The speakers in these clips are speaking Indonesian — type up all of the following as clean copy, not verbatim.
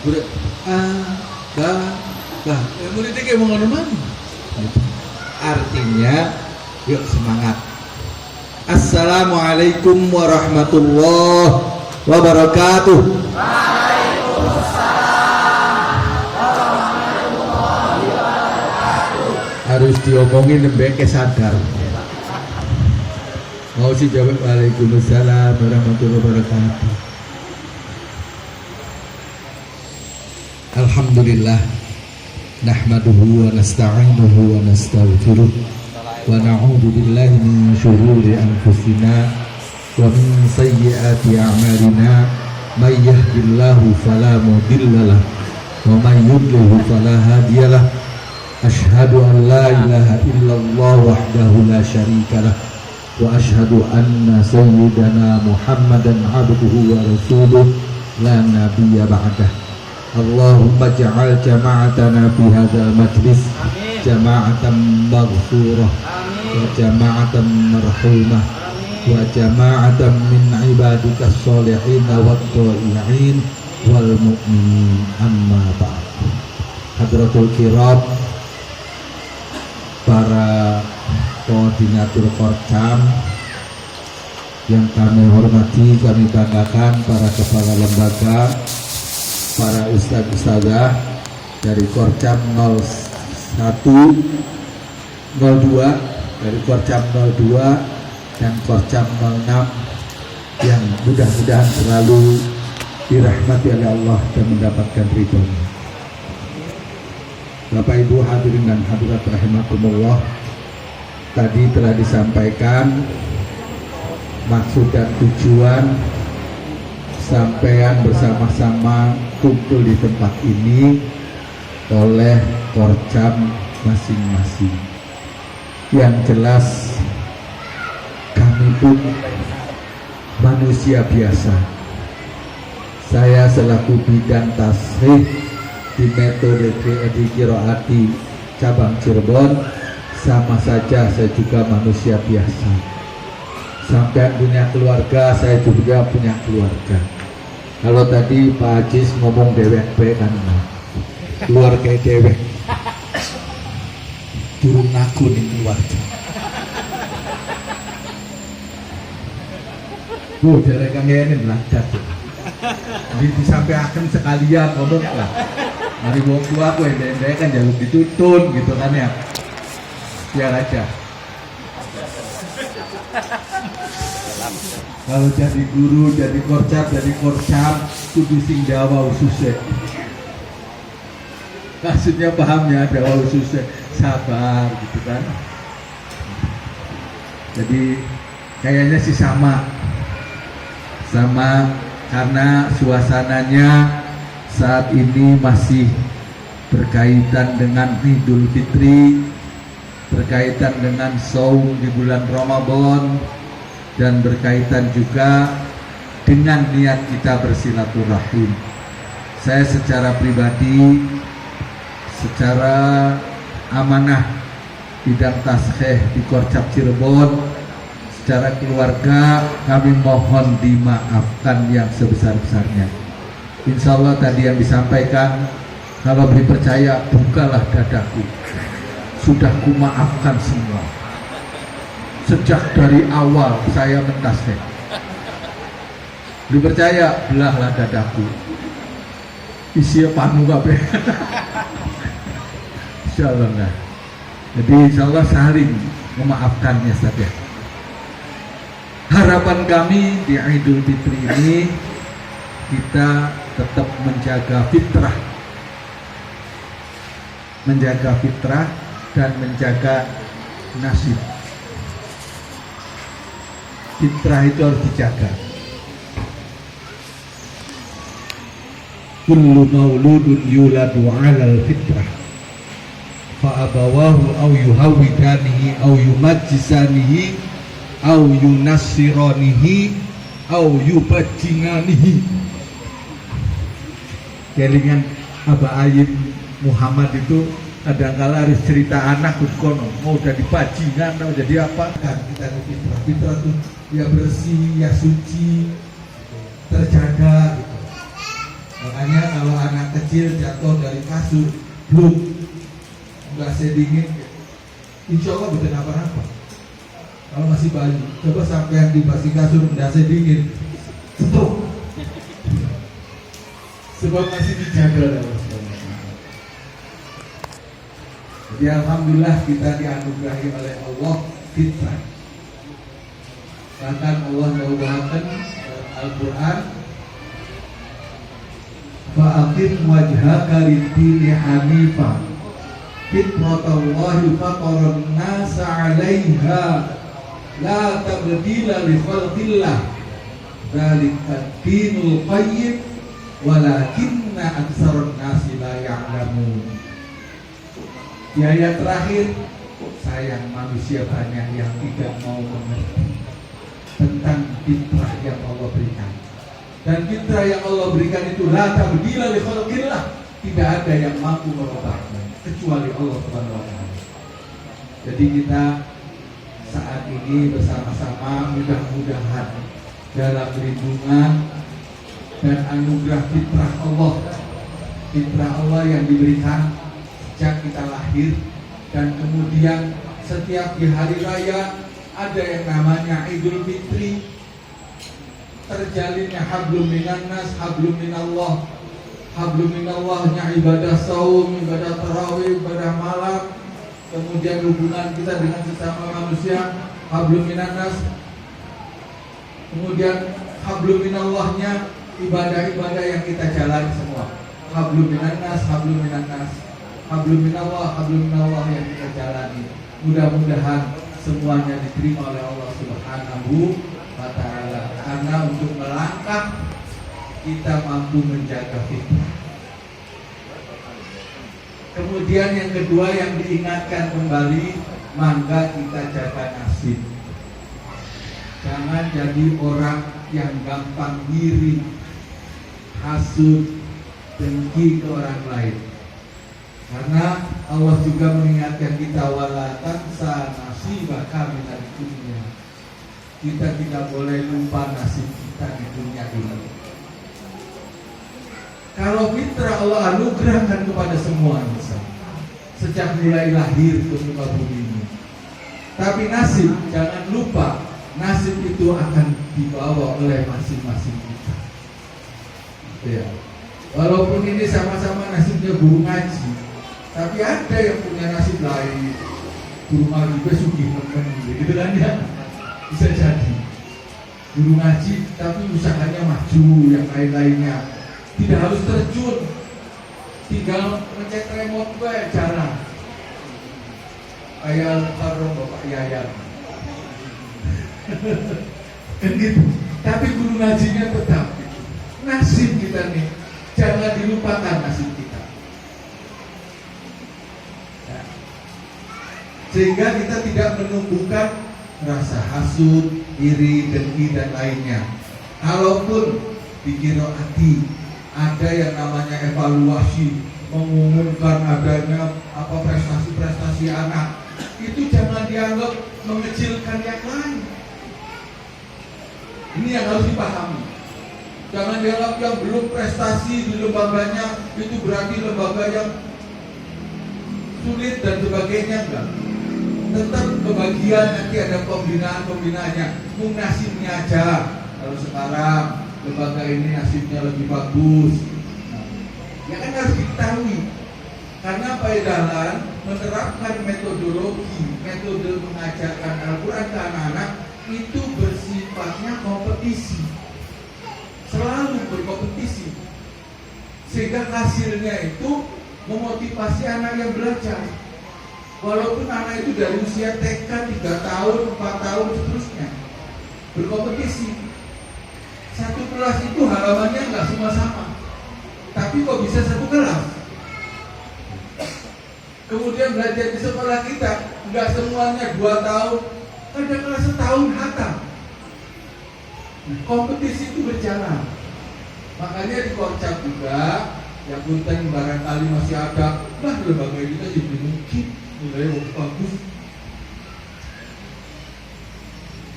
Udah muridnya kayak mau ngono man. Artinya yuk semangat. Assalamualaikum warahmatullahi wabarakatuh. Harus diomongin lembek sadar. Mau sih jawab waalaikumsalam warahmatullahi wabarakatuh. Alhamdulillah nahmaduhu wa nasta'inuhu wa nastaghfiruh wa na'udzu billahi min syururi anfusina wa min sayyiati a'malina may yahdihillahu fala mudhillalah wa may yudlil fala hadiyalah. Asyhadu an la ilaha illallah wahdahu la syarikalah wa asyhadu anna sayyidana Muhammadan abduhu wa rasuluh la nabiyya ba'dah. Allahumma ja'al jama'atana fi hadzal majlis jama'atan maghfurah wa jama'atan marhumah wa jama'atan min ibadika sholihin wa ta'i'in wal mu'minin amma ba'd. Hadratul kiram, para koordinator Korcam yang kami hormati, kami banggakan, para kepala lembaga, para ustadz-ustadzah dari Korcam 01, 02, dari Korcam 02 dan Korcam 06 yang mudah-mudahan selalu dirahmati oleh Allah dan mendapatkan ridhonya. Bapak Ibu hadirin dan hadirat rahimakumullah, tadi telah disampaikan maksud dan tujuan sampean bersama-sama kumpul di tempat ini oleh Korcam masing-masing. Yang jelas kami pun manusia biasa. Saya selaku bidang tasrih di metode di Qiraati cabang Cirebon, sama saja saya juga manusia biasa. Sampai punya keluarga, saya juga punya keluarga. Kalau tadi Pak Ajis ngomong dewek kan, keluarga dewek, turun aku nih keluarga. Dari kang ini belajar. Jadi disampaikan sekalian ngomong lah. Mari bawa tua aku yang kan jalur ditutun gitu kan ya. Biar aja. Kalau jadi guru, jadi korcap, kudu sing Jawa ususnya. Maksudnya pahamnya Jawa ususnya, sabar gitu kan. Jadi kayaknya sih sama karena suasananya saat ini masih berkaitan dengan Idul Fitri, berkaitan dengan saum di bulan Ramadan, dan berkaitan juga dengan niat kita bersilaturahim. Saya secara pribadi, secara amanah bidang taskhih di Korcap Cirebon, secara keluarga kami mohon dimaafkan yang sebesar-besarnya. Insya Allah tadi yang disampaikan, kalau beri percaya bukalah dadaku, sudah kumaafkan semua. Sejak dari awal saya mentasbih, dipercaya belahlah dadaku, isi panu kabeh. Insyaallah lah. Jadi insyaallah saling memaafkannya saja. Harapan kami di Idul Fitri ini kita tetap menjaga fitrah dan menjaga nasib. Fitrah itu harus dijaga. Kullu mauludun yuladu 'alal fitrah fa abawahu aw yuhawidanihi aw yumajjisanihi aw yunassiranihi aw yubajjinanihi. Kelingan Abah Ayib Muhammad itu kadang-kala harus cerita anak kono mau jadi bajingan mau jadi apa kan, kita fitrah itu ya bersih, ya suci, terjaga gitu. Makanya kalau anak berhasil jatuh dari kasur, belum, nggak sedingin, insya Allah betul apa-apa. Kalau masih bayi, coba sampai yang di basi kasur nggak sedingin, stop. Sebab masih dijaga oleh Allah SWT. Jadi alhamdulillah kita dianugerahi oleh Allah fitrah. Bahkan Allah mengatakan Al-Quran, fa'aqim wajhaka lid-dini hanifan fitratallahi fataran nasa 'alaiha la tabdila li khalqillah dzalika dinul qayyim walakinna aktsarun nasi la ya'lamun. Di ayat terakhir, sayang manusia banyak yang tidak mau mengerti tentang fitrah yang Allah berikan. Dan fitrah yang Allah berikan itu la tabdila li khalqillah, tidak ada yang mampu merubahnya kecuali Allah Subhanahu wa taala. Jadi kita saat ini bersama-sama mudah-mudahan dalam lindungan dan anugerah fitrah Allah yang diberikan sejak kita lahir, dan kemudian setiap di hari raya ada yang namanya Idul Fitri, terjalinnya hablum minan nas, hablum minallah. Hablum minallahnya ibadah saum, ibadah tarawih, ibadah malam, kemudian hubungan kita dengan sesama manusia, hablum minan nas. Kemudian hablum minallahnya ibadah-ibadah yang kita jalani semua, hablum minan nas, hablum minan nas, hablum minallah yang kita jalani. Mudah-mudahan semuanya diterima oleh Allah Subhanahu wa ta'ala. Karena untuk melangkah kita mampu menjaga fitrah. Kemudian yang kedua yang diingatkan kembali, maka kita jaga nasib. Jangan jadi orang yang gampang iri, hasud, dengki ke orang lain. Karena Allah juga mengingatkan kita, wala tansa nasibaka minad dunya. Kita tidak boleh lupa nasib kita di dunia ini. Kalau fitrah Allah anugerahkan kepada semua insan sejak mulai lahir ke muka bumi ini. Tapi nasib, jangan lupa, nasib itu akan dibawa oleh masing-masing kita. Ya. Walaupun ini sama-sama nasibnya guru ngaji, tapi ada yang punya nasib lain. Guru ngaji besugih gitu kan ya. Bisa jadi guru ngaji tapi usahanya maju, yang lain-lainnya tidak harus terjun, tinggal ngecek remote gue jarang kayak Al-Mukarram Bapak Yayan kan gitu. Tapi guru ngajinya tetap nasib kita nih, jangan dilupakan nasib kita ya. Sehingga kita tidak menumbuhkan rasa hasud, iri, dengki dan lainnya. Kalaupun di qiraati ada yang namanya evaluasi, mengumumkan adanya prestasi-prestasi anak, itu jangan dianggap mengecilkan yang lain. Ini yang harus dipahami. Jangan dianggap yang belum prestasi di lembaganya itu berarti lembaga yang sulit dan sebagainya. Enggak. Tetap kebagian, nanti ada pembinaan-pembinaannya. Nasibnya aja. Kalau sekarang lembaga ini nasibnya lebih bagus, ya kan harus diketahui. Karena Pak Dalan menerapkan metode mengajarkan Al-Quran ke anak-anak itu bersifatnya kompetisi, selalu berkompetisi, sehingga hasilnya itu memotivasi anak yang belajar. Walaupun anak itu dari usia TK 3 tahun, 4 tahun seterusnya berkompetisi. Satu kelas itu halamannya nggak semua sama, tapi kok bisa satu kelas. Kemudian belajar di sekolah kita nggak semuanya 2 tahun, ada kelas setahun hatam. Kompetisi itu berjalan. Makanya di Korcap juga, ya punten barangkali masih ada, lembaga kita jadi mungkin nilai bagus.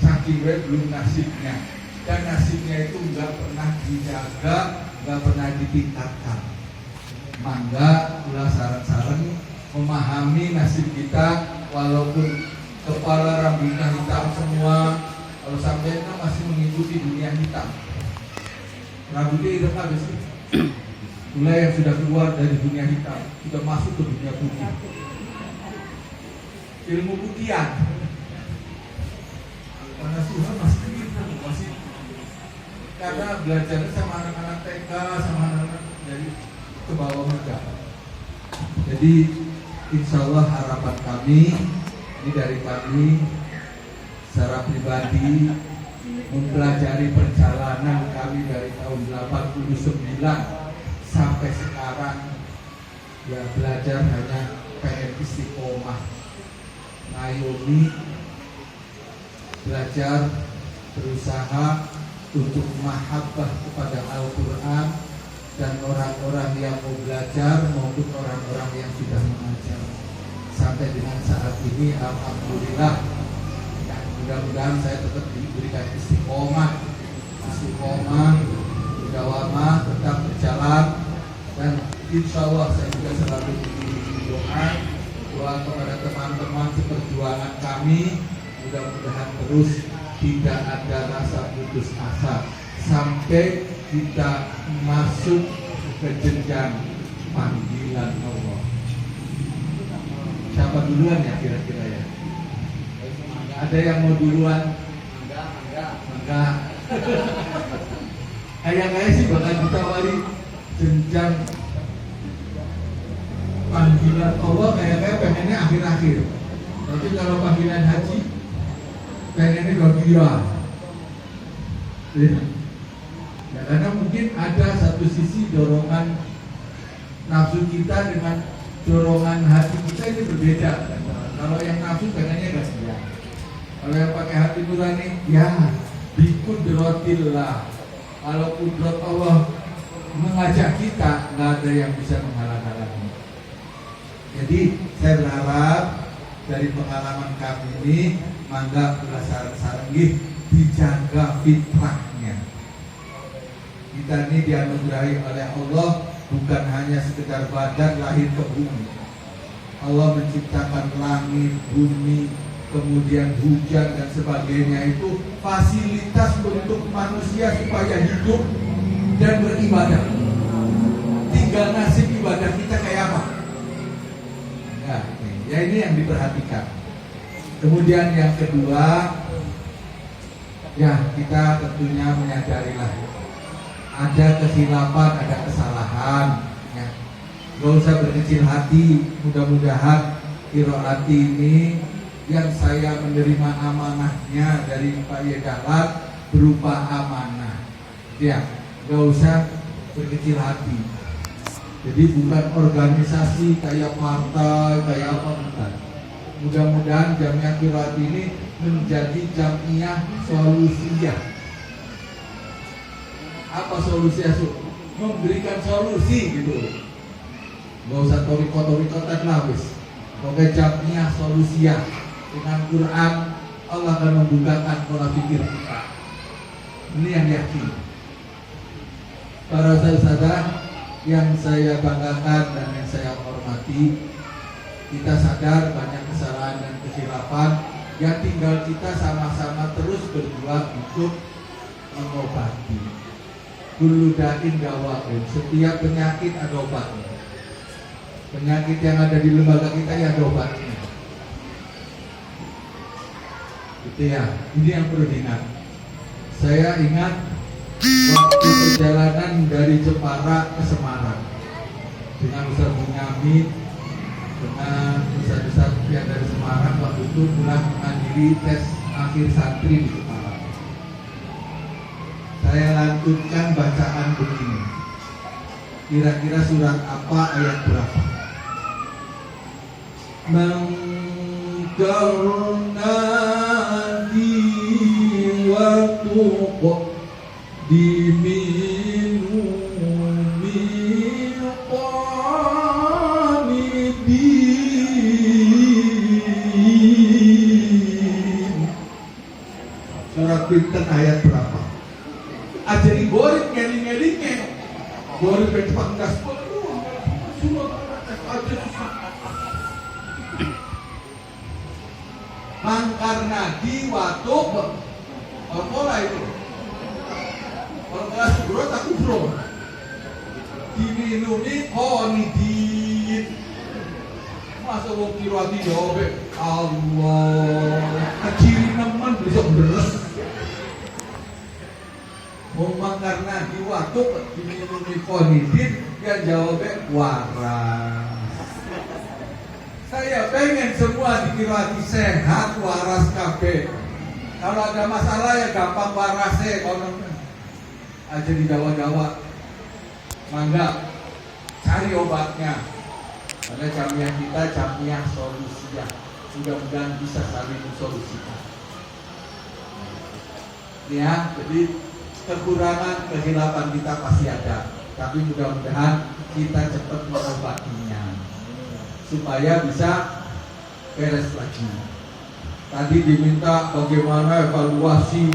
Saking belum nasibnya. Dan nasibnya itu nggak pernah dijaga, nggak pernah ditingkatkan. Mangga ulah sareng-sareng memahami nasib kita, walaupun kepala rambutnya hitam semua, kalau sampai kita masih mengikuti dunia hitam. Rambutnya hitam habis sih. Mulai yang sudah keluar dari dunia hitam, sudah masuk ke dunia putih. Ilmu putihan. Mana Tuhan masih begitu, masih karena belajarnya sama anak-anak TK, sama anak-anak dari ke bawah mereka. Jadi insya Allah harapan kami ini dari kami secara pribadi mempelajari perjalanan kami dari tahun 89 sampai sekarang, ya belajar hanya pengen istiqomah, ngayomi, belajar, berusaha untuk mahabbah kepada Al-Quran dan orang-orang yang mau belajar maupun orang-orang yang sudah mengajar. Sampai dengan saat ini alhamdulillah, ya, mudah-mudahan saya tetap diberikan istiqomah, mudawamah, tetap berjalan, dan insya Allah saya juga selalu doa kepada teman-teman seperjuangan kami, mudah-mudahan terus tidak ada rasa putus asa sampai kita masuk ke jenjang panggilan Allah. Siapa duluan ya kira-kira ya? Ada yang mau duluan? Enggak. Kayak sih bakal ditawari jenjang panggilan Allah, kayak pengennya akhir-akhir. Tapi kalau panggilan haji pengennya bagian. Ya, karena mungkin ada satu sisi dorongan nafsu kita dengan dorongan hati kita ini berbeda. Kalau yang nafsu pengennya bagian. Kalau yang pakai hati nurani, ya bikudratillah. Kalau kudrat Allah mengajak kita, nggak ada yang bisa menghalang-halangi. Jadi saya berharap dari pengalaman kami ini, mangga ulah sareng-sareng dijaga fitrahnya. Kita ini dianugerahi oleh Allah bukan hanya sekedar badan lahir ke bumi. Allah menciptakan langit, bumi, kemudian hujan dan sebagainya, itu fasilitas untuk manusia supaya hidup dan beribadah. Tinggal nasib ibadah kita kayak apa? Ya ini yang diperhatikan. Kemudian yang kedua, ya kita tentunya menyadarilah ada kesilapan, ada kesalahan. Ya, gak usah berkecil hati. Mudah-mudahan qiraat ini yang saya menerima amanahnya dari Pak Yedalat berupa amanah. Ya, gak usah berkecil hati. Jadi bukan organisasi kayak partai, kayak apa, bukan. Mudah-mudahan Jamiah Qiraat ini menjadi Jamiah Solusiah. Apa solusiah? Memberikan solusi gitu. Gak usah toriko-torikotan lah wis. Pokoknya Jamiah Solusiah. Dengan Quran Allah akan membukakan pola pikir kita. Ini yang yakin. Para saudara yang saya banggakan dan yang saya hormati, kita sadar banyak kesalahan dan kesilapan, yang tinggal kita sama-sama terus berjuang untuk mengobati. Kullu da'in dawa'in, setiap penyakit ada obatnya. Penyakit yang ada di lembaga kita ya ada obatnya. Itu ya, ini yang perlu diingat. Saya ingat waktu perjalanan dari Jepara ke Semarang dengan Ustaz Bunyamin, dengan Ustaz yang dari Semarang, waktu itu pulang menghadiri tes akhir santri di Jepara. Saya lanjutkan bacaan begini. Kira-kira surat apa, ayat berapa? Mengkarnadi wa tuq diminumi qanidin. Surat Binten ayat berapa? Ajari borit ngeling-ngelingnya. Borit bercepat gas. semua aja susah. Mangkarna di watuk pola itu. Kalau kelas bro tak bro. Diminumi konidin. Masa wong kira ati jawab Allah. Kecil nemen bisa beres. Wong karena di watuk diminumi konidin yang jawabnya waras. Saya pengen semua dikira hati sehat, waras kabeh. Kalau ada masalah ya gampang warasnya. Kalau aja di Jawa-Jawa, mangga cari obatnya. Karena jamiah kita jamiah solusinya. Mudah-mudahan bisa saling mensolusikan. Ya, jadi kekurangan, kehilapan kita pasti ada. Tapi mudah-mudahan kita cepat mengobatinya supaya bisa beres lagi. Tadi diminta bagaimana evaluasi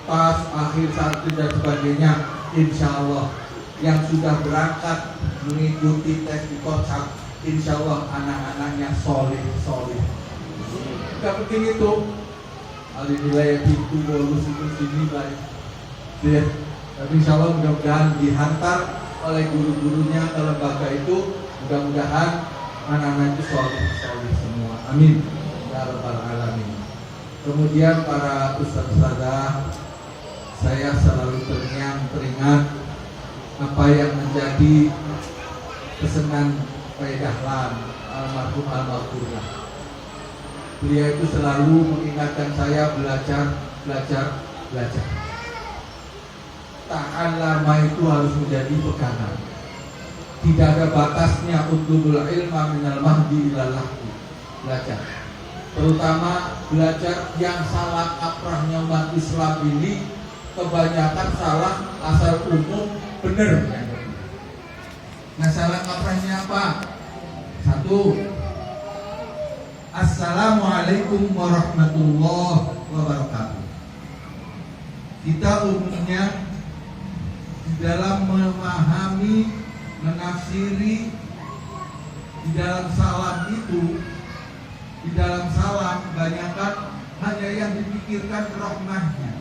pas akhir santri dan sebagainya. Insya Allah yang sudah berangkat mengikuti tes di Kocak, insya Allah anak-anaknya soleh. Tidak penting itu. Ada nilai pintu bonus itu dinilai. Ya. Tapi insya Allah mudah-mudahan dihantar oleh guru-gurunya ke lembaga itu. Mudah-mudahan anak-anak itu soleh semua. Amin. Ya Rabbal Alamin. Kemudian para ustaz-ustazah, saya selalu teringat apa yang menjadi pesanan Pak Dahlan almarhumah. Beliau itu selalu mengingatkan saya belajar. Ta'allama itu harus menjadi pegangan. Tidak ada batasnya untuk ilma minal mahdi ilal lahdi. Belajar. Terutama belajar yang salah kaprahnya umat Islam ini kebanyakan salah asal umum benar. Nah, salah kaprahnya apa? 1. Assalamualaikum warahmatullahi wabarakatuh. Kita umumnya di dalam memahami, menafsiri, di dalam salam itu, di dalam salam kebanyakan hanya yang dipikirkan rahmahnya.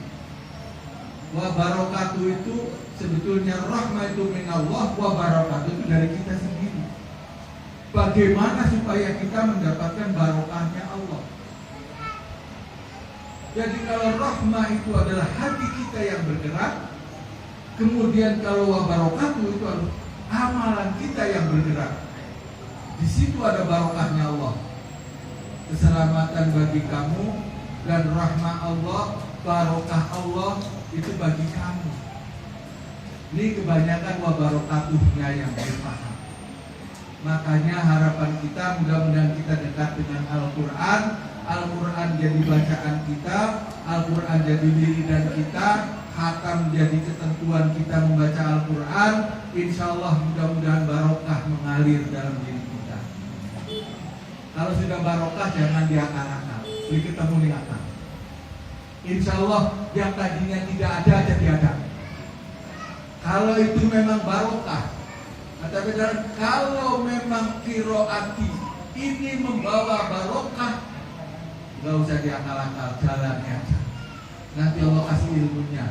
Wa barakatuh itu sebetulnya rahmah itu minallah, wa barakatuh itu dari kita sendiri. Bagaimana supaya kita mendapatkan barokahnya Allah? Jadi kalau rahmah itu adalah hati kita yang bergerak, kemudian kalau wa barakatuh itu adalah amalan kita yang bergerak. Di situ ada barokahnya Allah. Keselamatan bagi kamu dan rahmah Allah, barokah Allah itu bagi kamu. Ini kebanyakan wa barakatuhnya yang berpaham. Makanya harapan kita mudah-mudahan kita dekat dengan Al-Quran. Al-Quran jadi bacaan kita, Al-Quran jadi wiridan kita, khatam jadi ketentuan kita membaca Al-Quran. Insya Allah mudah-mudahan barokah mengalir dalam diri kita. Kalau sudah barokah jangan diakal-akal, beli ketemu di akal. Insya Allah yang tadinya tidak ada jadi ada. Kalau itu memang barokah. Tapi kalau memang kiroati ini membawa barokah, nggak usah diakal-akal, jalannya aja. Nanti Allah kasih ilmunya.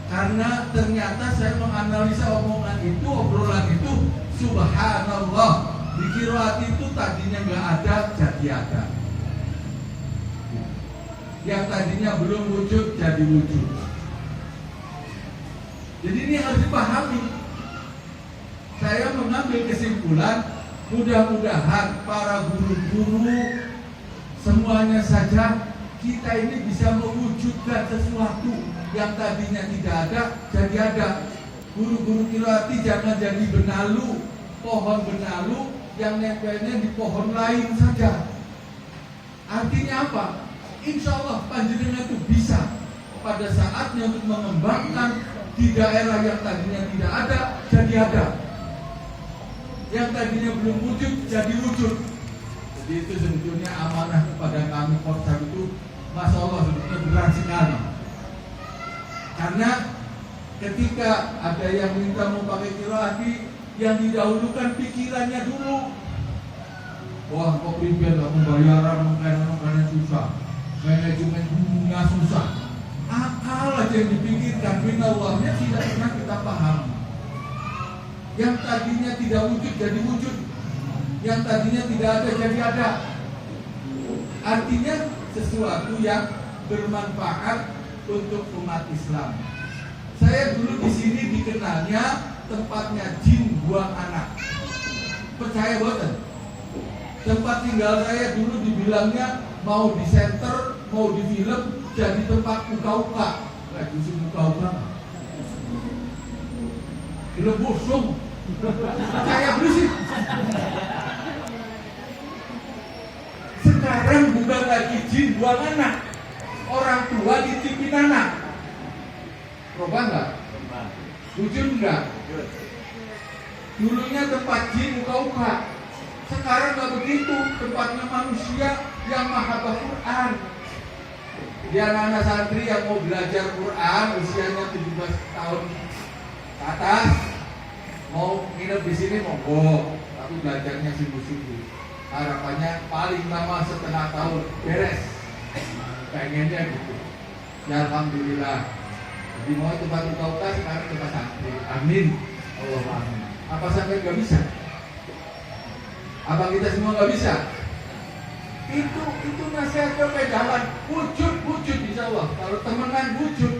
Karena ternyata saya menganalisa omongan itu, obrolan itu, subhanallah, di kiroati itu tadinya nggak ada, jadi ada. Yang tadinya belum wujud, jadi wujud. Jadi ini harus dipahami. Saya mengambil kesimpulan, mudah-mudahan para guru-guru semuanya saja kita ini bisa mewujudkan sesuatu yang tadinya tidak ada jadi ada. Guru-guru kiroati jangan jadi benalu, pohon benalu yang nempelnya di pohon lain saja. Artinya apa? Insya Allah panjenengan itu bisa pada saatnya untuk mengembangkan di daerah yang tadinya tidak ada jadi ada. Yang tadinya belum wujud jadi wujud. Jadi itu sebetulnya amanah kepada kami Kocak itu, Masya Allah sebetulnya berat sekali. Karena ketika ada yang minta mau pakai kiroati, yang didahulukan pikirannya dulu. Wah, kok pimpin lah pembayaran makanan susah, manajemen bunga susah. Akal aja yang dipikirkan, minallahnya tidak pernah kita paham. Yang tadinya tidak wujud jadi wujud, yang tadinya tidak ada jadi ada. Artinya sesuatu yang bermanfaat untuk umat Islam. Saya dulu di sini dikenalnya tempatnya jin buang anak. Percaya boten? Tempat tinggal saya dulu dibilangnya mau di center, mau di film, jadi tempat uka-uka. Lagi sih uka-uka. Gila bosong. Percaya dulu sih. Sekarang bukan lagi jin buang anak, orang tua ditipin anak. Coba enggak? Jujur enggak? Dulunya tempat jin uka-uka, sekarang enggak begitu. Tempatnya manusia yang mahafal Quran. Dia anak-anak santri yang mau belajar Quran, usianya 17 tahun ke atas, mau nginep di sini monggo, tapi belajarnya sungguh-sungguh. Harapannya paling lama setengah tahun beres. Pengennya gitu. Ya alhamdulillah. Jadi mau tempat uka-uka sekarang tempat santri. Amin. Allahumma amin. Apa sampai nggak bisa? Apa kita semua nggak bisa? Itu nasihatnya kayak jalan wujud insya Allah. Kalau temenan wujud.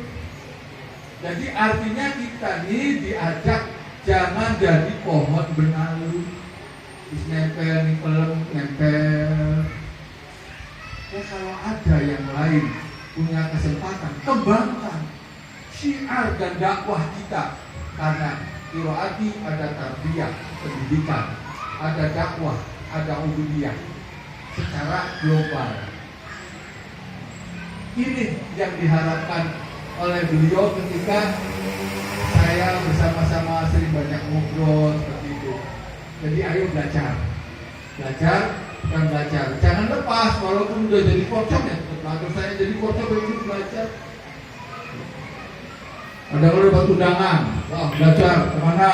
Jadi artinya kita nih diajak jangan jadi pohon benalu. Nempel, nempel. Ya kalau ada yang lain punya kesempatan, kembangkan syiar dan dakwah kita. Karena qiraati ada tarbiyah, pendidikan, ada dakwah, ada ubudiyah secara global. Ini yang diharapkan oleh beliau ketika saya bersama-sama sering banyak ngobrol seperti itu. Jadi ayo belajar dan belajar. Jangan lepas walaupun udah jadi kocok ya. Kalau saya jadi kocok itu belajar. Ada orang dapat undangan, belajar kemana?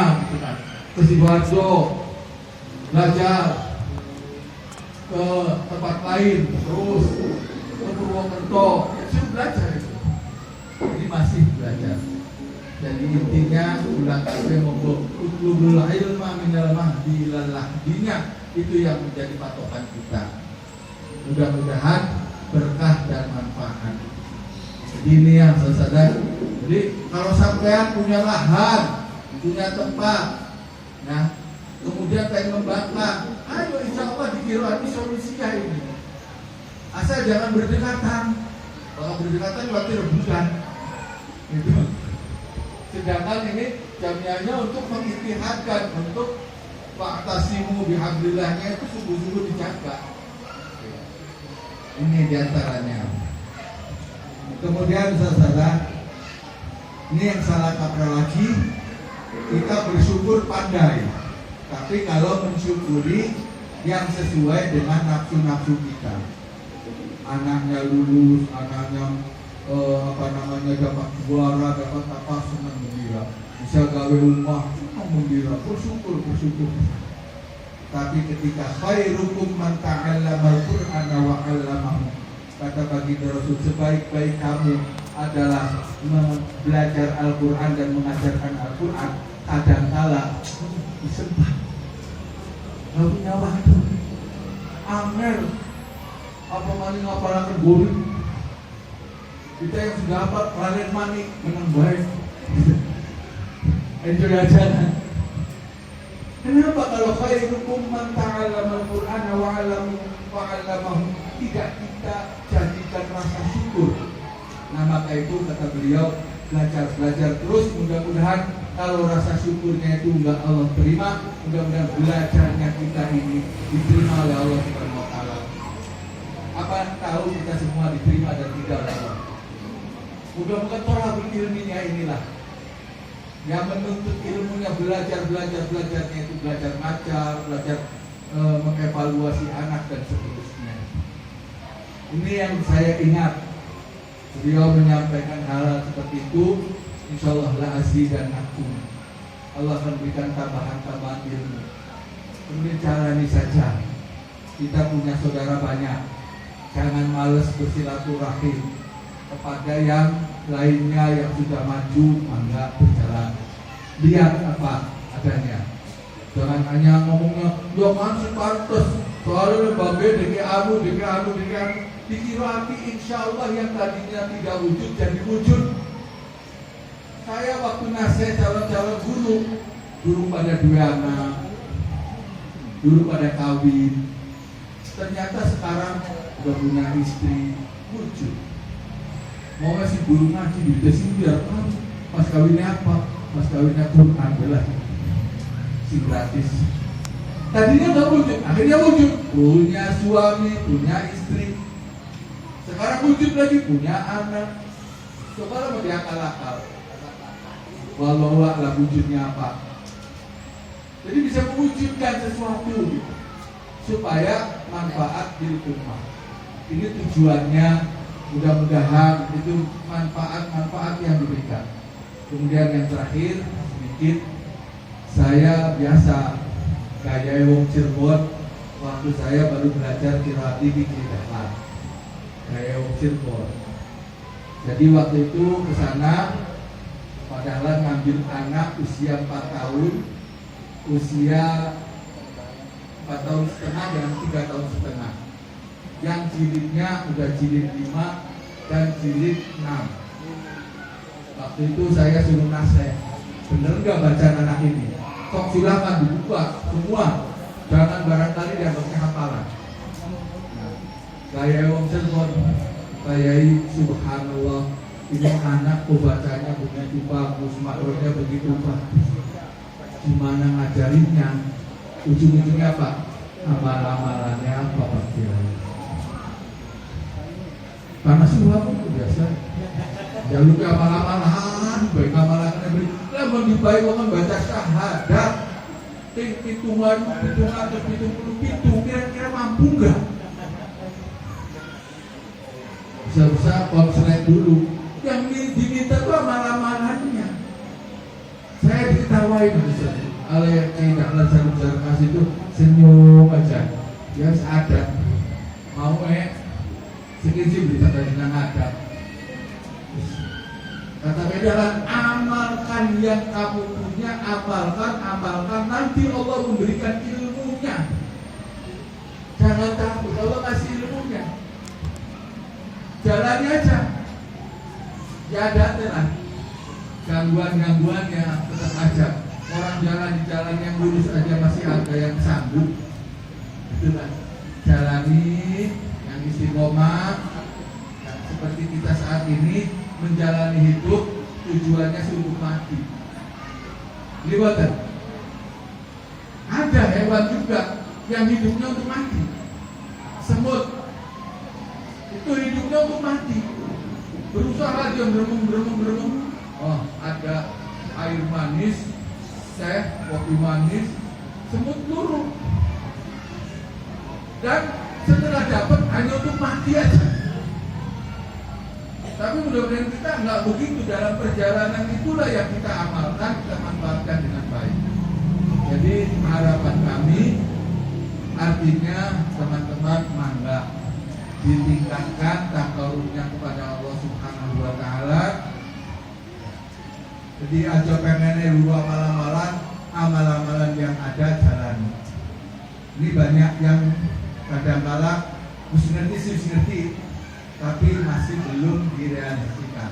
Ke Sidoarjo, belajar ke tempat lain, terus ke Purwokerto, ya belajar itu. Jadi masih belajar. Jadi intinya ulang kali monggo utlubul ilma minal mahdi ilal lahdinya, itu yang menjadi patokan kita. Mudah-mudahan berkah dan manfaat. Jadi ini yang saya sadar. Jadi kalau sampean punya lahan, punya tempat, nah kemudian pengen membangkang, ayo insya Allah dikira ini solusinya ini. Asal jangan berdekatan. Kalau berdekatan berarti rebutan. Itu. Sedangkan ini jamiahnya untuk mengistihadkan, untuk wa'tasimu bihablillahnya itu sungguh-sungguh dijaga. Ini diantaranya. Kemudian saudara, ini yang salah kaprah lagi, kita bersyukur pandai. Tapi kalau mensyukuri yang sesuai dengan nafsu-nafsu kita, anaknya lulus, anaknya dapat juara, dapat apa, senang gembira, bisa gawe rumah, senang gembira, bersyukur. Tapi ketika khairukum man ta'allama al-Qur'ana wa 'allamahu, kata baginda Rasul, sebaik-baik kamu adalah belajar Al-Quran dan mengajarkan Al-Quran. Kadangkala disempat, nggak punya waktu, angel, apa maning ngapalaken guru. Kita yang sudah apa kalian manik menang baik, enjoy aja kan. Kenapa kalau khairukum man ta'allama al-Qur'ana wa 'allamahu tidak kita jadikan rasa syukur? Nah maka itu kata beliau, belajar terus. Mudah-mudahan kalau rasa syukurnya itu enggak Allah terima, mudah-mudahan belajarnya kita ini diterima oleh Allah Subhanahu wa taala. Apa tahu kita semua diterima dan tidak oleh Allah. Mudah-mudahan tolak ilminya inilah yang menuntut ilmunya, belajarnya itu belajar ngajar, belajar mengevaluasi anak dan seterusnya. Ini yang saya ingat. Beliau menyampaikan hal seperti itu, insya Allah la azidannakum. Allah akan berikan tambahan-tambahan ilmu. Kemudian jalani saja. Kita punya saudara banyak. Jangan males bersilaturahim kepada yang lainnya yang sudah maju, mangga berjalan. Lihat apa adanya. Jangan hanya ngomongnya, ya kan si pantes, soalnya lembaga diki anu. Dikira hati insya Allah yang tadinya tidak wujud jadi wujud. Saya waktu nasihat calon-calon guru pada dua anak, guru pada kawin. Ternyata sekarang udah punya istri, wujud. Mau ngasih guru ngaji di sini biar kan, mas kawinnya apa? Mas kawinnya Quran belah, si gratis. Tadinya nggak wujud, akhirnya wujud. Punya suami, punya istri. Sekarang wujud lagi, punya anak. Coba mau diakal-akal. Walau lah wujudnya apa. Jadi bisa mewujudkan sesuatu gitu, supaya manfaat di rumah. Ini tujuannya, mudah-mudahan itu manfaat yang diberikan. Kemudian yang terakhir sedikit, saya biasa gaya wong Cirebon waktu saya baru belajar qiraat di Dapat. Gaya wong Cirebon. Jadi waktu itu ke sana padahal ngambil anak usia 4 tahun, usia 4 tahun setengah dan 3 tahun setengah. Yang jilidnya udah jilid 5 dan jilid 6. Waktu itu saya suruh nasihat, bener nggak bacaan anak ini? Kok silakan dibuka semua, jangan barangkali dianggapnya hafalan. Saya wong Cirebon, kayai subhanallah, ini anak bacanya begitu bagus, makronya begitu bagus. Gimana ngajarinnya? Ujung-ujungnya apa? Amal-amalannya apa Pak Kiai? Karena semua pun biasa. Jangan lupa amal-amalan, baik amalannya beri. Namun dibaik orang baca syahadat, hitungan atau 70 kira-kira mampu nggak? Bisa-bisa konslet dulu. Yang diminta itu amal-amalannya. Saya diketawain misalnya. Oleh yang tidak lancar kasih itu senyum aja. Ya ada. Mau sedikit berita dengan ada. Kata beda, amalkan yang kamu punya, amalkan, nanti Allah memberikan ilmunya. Jangan takut, Allah kasih ilmunya. Jalani aja. Ya ada lah gangguan-gangguannya tetap aja. Orang jalan di jalan yang lurus aja masih ada yang sanggup. Itulah jalani yang istiqomah. Seperti kita saat ini menjalani hidup tujuannya untuk mati. Liwatan. Ada hewan juga yang hidupnya untuk mati. Semut itu hidupnya untuk mati. Berusaha dia beremung. Oh, ada air manis, kopi manis, semut turun. Dan setelah dapat hanya untuk mati aja. Tapi mudah-mudahan kita nggak begitu. Dalam perjalanan itulah yang kita amalkan, kita manfaatkan dengan baik. Jadi harapan kami, artinya teman-teman mangga ditingkatkan takarubnya kepada Allah Subhanahu wa Ta'ala. Jadi aja pengennya dua amalan-amalan yang ada jalan. Ini banyak yang kadang-kala ngerti, tapi masih belum direalisasikan.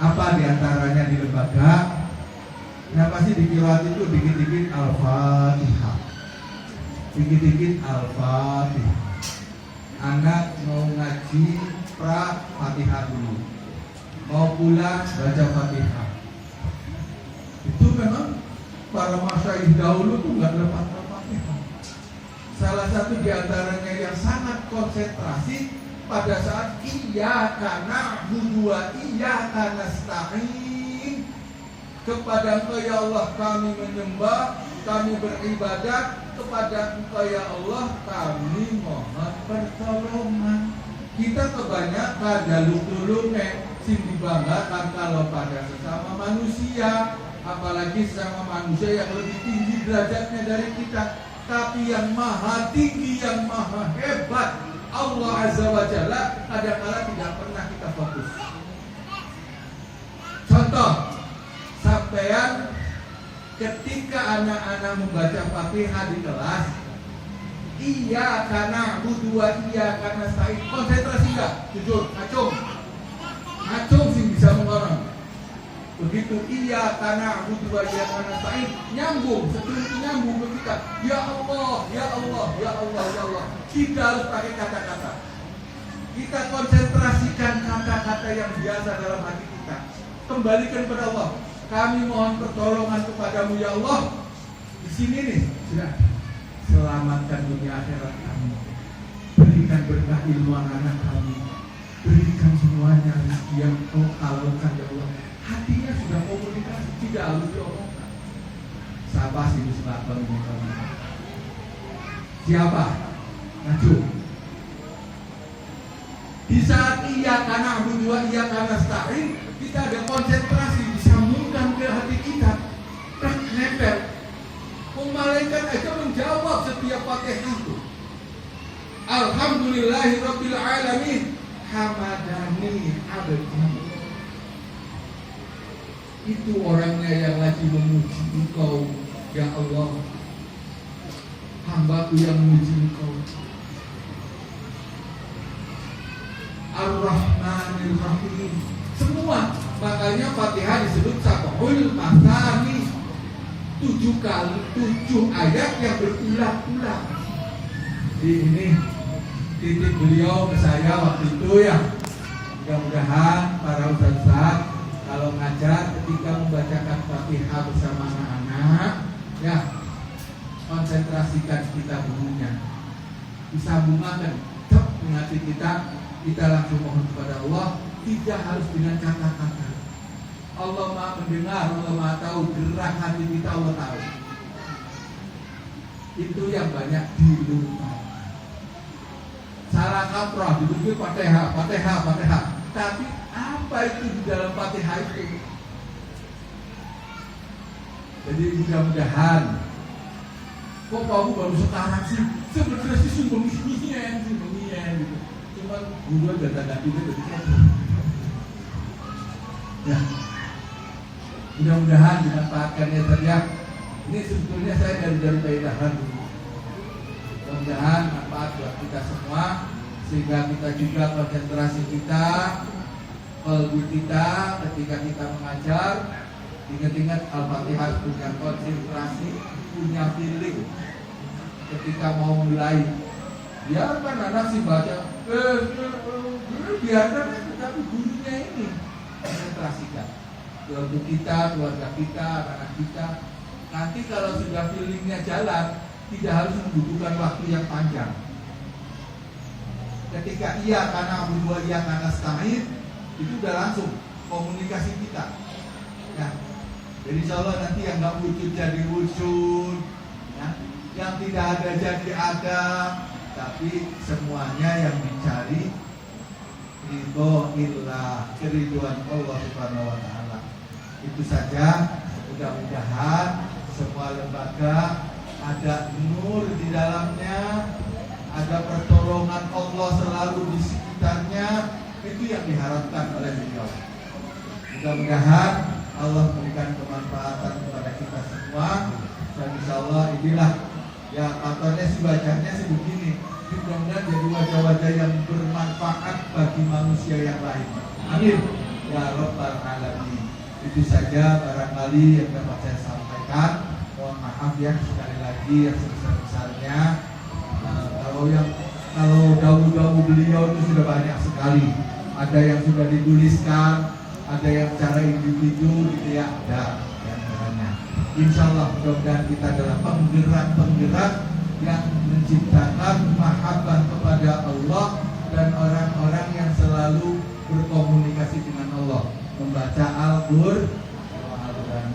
Apa diantaranya di lembaga? Yang pasti di qiraat itu dikit-dikit Al-Fatihah. Dikit-dikit Al-Fatihah. Anak mau ngaji Fatihah dulu. Mau pulang baca Fatihah. Itu memang para masyayikh dahulu tuh nggak lepas Fatihah. Salah satu diantaranya yang sangat konsentrasi pada saat iyyaka na'budu wa iyyaka nasta'in, kepada Engkau ya Allah kami menyembah, kami beribadat, kepada Engkau ya Allah kami mohon pertolongan. Kita kebanyakan jaluk tulunge sing dibanggakan kalau pada sesama manusia. apalagi sama manusia yang lebih tinggi derajatnya dari kita. Tapi yang maha tinggi, yang maha hebat, Allah Azza wa Jalla, kadang-kadang tidak pernah kita fokus. Contoh, sampean ketika anak-anak membaca Fatihah di kelas, iya karena berdua, iya karena nasta'in, konsentrasi enggak? Jujur, ngacung sih bisa mengorong. Begitu iya karena berdua, iya karena nasta'in, nyambung, setuju nyambung ke kita. Ya Allah, ya Allah, ya Allah, ya Allah. Kita harus pakai kata-kata. Kita konsentrasikan kata-kata yang biasa dalam hati kita. Kembalikan kepada Allah. Kami mohon pertolongan kepadamu ya Allah. Di sini nih, sudah. Selamatkan dunia akhirat kami. Berikan berkah ilmu anak-anak kami. Berikan semuanya rezeki yang kau halalkan ya Allah. Hatinya sudah komunikasi, tidak harus diomongkan. Siapa sih disebabkan ini kami? Siapa? Najum. Di saat iya karena berdua, iya karena nasta'in, kita ada konsentrasi, disambungkan ke hati kita, nempel. Malaikat aja menjawab setiap Fatihah itu. Alhamdulillahirabbil alamin, hamadani abdi. Itu orangnya yang lagi memuji Engkau, ya Allah. Hambaku yang memuji Engkau. Ar-Rahmanir Rahim. Semua, makanya Fatihah disebut Sab'ul Matsani. 7 ayat yang berulang-ulang. Ini titip beliau ke saya waktu itu ya. Mudah-mudahan para ustaz kalau ngajar ketika membacakan Fatihah bersama anak-anak, ya konsentrasikan kita bunyinya. Disambungkan, hati kita langsung mohon kepada Allah, tidak harus dengan kata-kata. Allah Maha mendengar, Allah Maha tahu, gerak hati kita Allah tahu. Itu yang banyak dilupakan. Salah kaprah, dipikir Fatihah. Tapi apa itu di dalam Fatihah itu? Jadi mudah-mudahan. Kok kamu baru sekarang sih? Sebenarnya sih sungguh-sungguhnya gitu. Cuma guru data-data itu begitu. Ya. Mudah-mudahan dimanfaatkannya saja. Ini sebetulnya saya dari faedahan dulu. Mudah-mudahan manfaat buat kita semua, sehingga kita juga konsentrasi kita, kalbu kita ketika kita mengajar. Ingat-ingat Al-Fatihah punya konsentrasi, punya feeling ketika mau mulai. Biarkan anak sih baca, biarkan, tapi gurunya ini konsentrasikan. Untuk kita, keluarga kita, anak kita. Nanti kalau sudah feelingnya jalan, tidak harus membutuhkan waktu yang panjang. Ketika iya karena berdua, iya karena nasta'in, itu udah langsung komunikasi kita. Ya. Jadi insya Allah nanti yang nggak wujud jadi wujud, ya. Yang tidak ada jadi ada, tapi semuanya yang dicari ridho illah, keriduan Allah Subhanahu wa Ta'ala. Itu saja. Mudah-mudahan semua lembaga ada nur di dalamnya, ada pertolongan Allah selalu di sekitarnya. Itu yang diharapkan oleh beliau. Mudah-mudahan Allah memberikan kemanfaatan kepada kita semua. Dan insya Allah inilah ya katanya sih bacanya sih begini. Mudah-mudahan jadi wajah-wajah yang bermanfaat bagi manusia yang lain. Amin. Ya Rabbal Alamin. Itu saja barangkali yang dapat saya sampaikan. Mohon maaf ya sekali lagi yang sebesar-besarnya. Kalau dawu-dawu beliau itu sudah banyak sekali. Ada yang sudah dituliskan, ada yang secara individu gitu ya, ada yang caranya. Insya Allah mudah-mudahan kita adalah penggerak-penggerak yang menciptakan mahabbah kepada Allah dan orang-orang yang selalu berkomunikasi dengan Allah, membaca Al-Qur'an.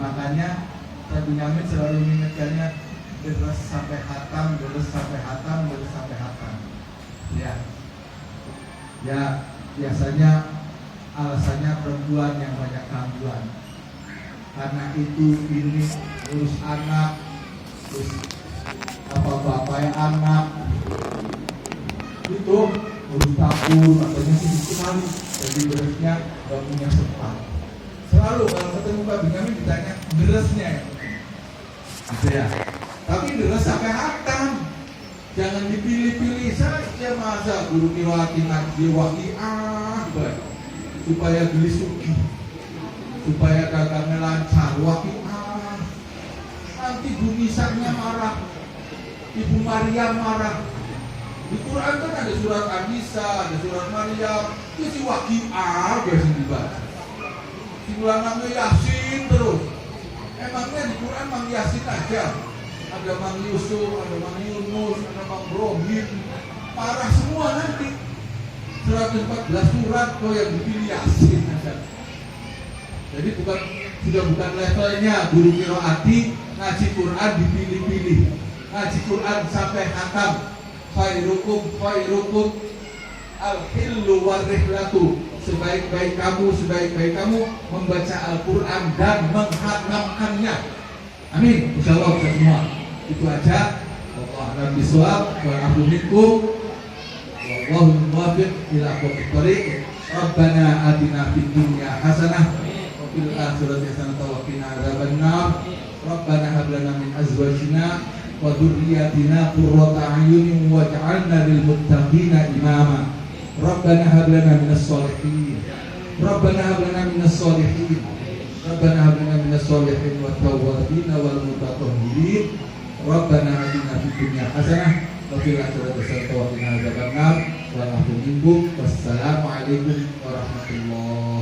Makanya saya Bunyamin selalu mengingatkannya, terus sampai hatam, terus sampai hatam, terus sampai hatam. Ya biasanya alasannya perempuan yang banyak gangguan. anak itu ini urus anak, terus apa bapaknya anak itu urus dapur, katanya sih sekali, jadi berasnya gak punya sempat. Selalu kalau ketemu Pak Benyamin ditanya beresnya ya, gitu ya. Tapi beres sampai hatam, jangan dipilih-pilih saja. Masa guru kiwati ngaji waqi'ah supaya beli suki, supaya dagangnya lancar, waqi'ah. Nanti Bu Nisanya marah, Ibu Maryam marah. Di Quran kan ada surat An-Nisa, ada surat Maryam, itu si waqi'ah biasa dibaca. Simulan namanya Yasin terus. Emangnya di Quran Mang Yasin aja? Ada Mang Yusuf, ada Mang Yunus, ada Mang Brohim. Parah semua nanti. 114 surat kok yang dipilih Yasin aja. Jadi sudah bukan levelnya guru qiraati ngaji Quran dipilih-pilih. Ngaji Quran sampai khatam. Khairukum al-hillu war-rihlatu. Sebaik-baik kamu membaca Al-Quran dan menghatamkannya. Amin. Insyaallah kita semua. Itu aja. Wallahu a'lam bishawab. Wa a'udzu bikum. Wallahu muwaffiq ila aqwamit thoriq. Rabbana atina fid dunya hasanah wa fil akhirati hasanah wa qina adzabannar. Rabbana hab lana min azwajina wa dhurriyyatina qurrata a'yunin waj'alna lil muttaqina imama. Rabbana hab lana minas sholihin. Rabbana hab lana minas sholihin. Rabbana hab lana minas sholihin wat tawwabin wal mutatahhirin. Rabbana atina fid dunya hasanah wa fil akhirati hasanah wa qina adzabannar. Wa a'udzu bikum. Wassalamu alaikum warahmatullahi